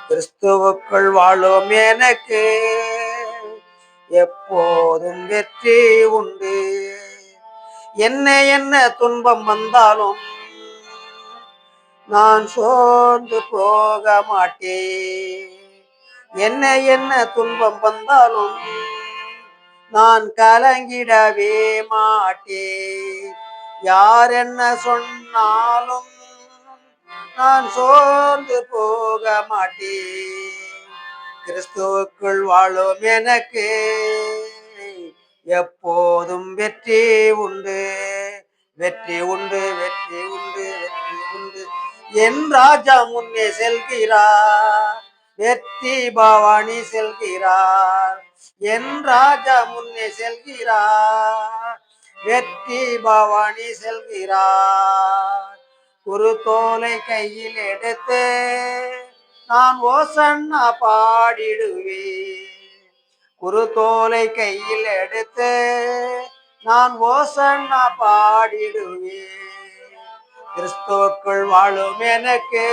கிறிஸ்துவுக்குள் வாழும் எனக்கு எப்போதும் வெற்றி உண்டு. என்ன என்ன துன்பம் வந்தாலும் நான் சோர்ந்து போக மாட்டேன். என்ன என்ன துன்பம் வந்தாலும் நான் கலங்கிடவே மாட்டேன். யார் என்ன சொன்னாலும் நான் சோர்ந்து போக மாட்டேன். கிறிஸ்துவுக்குள் வாழும் எனக்கு எப்போதும் வெற்றி உண்டு. வெற்றி உண்டு, வெற்றி உண்டு, வெற்றி உண்டு. என் ராஜா முன்னே செல்கிறார், வெற்றி பவானி செல்கிறார். என் ராஜா முன்னே செல்கிறார், வெற்றி பவானி செல்கிறார். குருத்தோலை கையில் எடுத்து நான் ஓசன்னா பாடிடுவேன். குருத்தோலை கையில் எடுத்து நான் ஓசன்னா பாடிடுவேன். கிறிஸ்துவுக்குள் வாழும் எனக்கு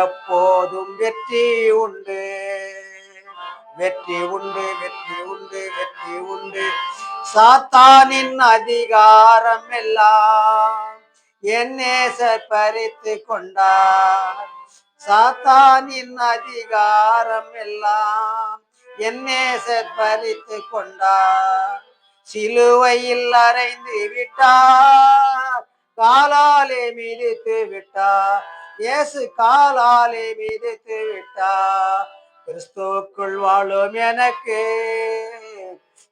எப்போதும் வெற்றி உண்டு. வெற்றி உண்டு, வெற்றி உண்டு, வெற்றி உண்டு. சாத்தானின் அதிகாரம் எல்லாம் என் நேசர் பறித்து கொண்டார். சாத்தானின் அதிகாரம் எல்லாம் என் நேசர் பறித்து கொண்டார். சிலுவையில் அறைந்து விட்டார், காலாலே மிதித்து விட்டார். இயேசு காலாலே மிதித்து விட்டார். கிறிஸ்துவுக்குள் வாழும் எனக்கு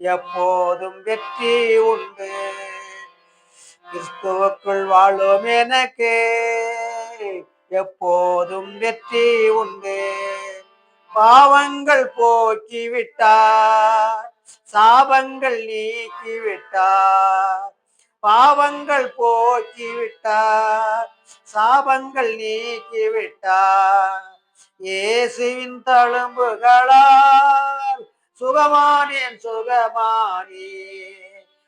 எப்போதும் வெற்றி உண்டு. கிறிஸ்துவுக்குள் வாழும் எனக்கு எப்போதும் வெற்றி உண்டு. பாவங்கள் போக்கி விட்டார், சாபங்கள் நீக்கி விட்டார். பாவங்கள் போக்கி விட்டார், சாபங்கள் நீக்கி விட்டார். இயேசுவின் தழும்புகளால் சுகமானேன், சுகமானேன்.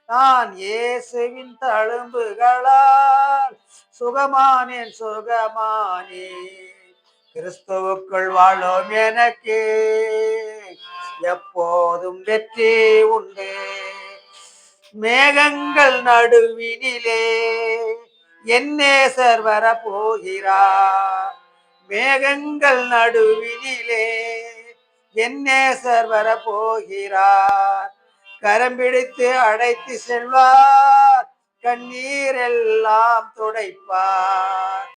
நான் இயேசுவின் தழும்புகளால் சுகமானேன், சுகமானேன். கிறிஸ்துவுக்குள் வாழும் எனக்கு எப்போதும் வெற்றி உண்டு. மேகங்கள் நடுவினிலே என் நேசர் வரப்போகிறார். மேகங்கள் நடுவினிலே என் நேசர் வரப்போகிறார். கரம் பிடித்து அழைத்து செல்வார், கண்ணீரெல்லாம் துடைப்பார்.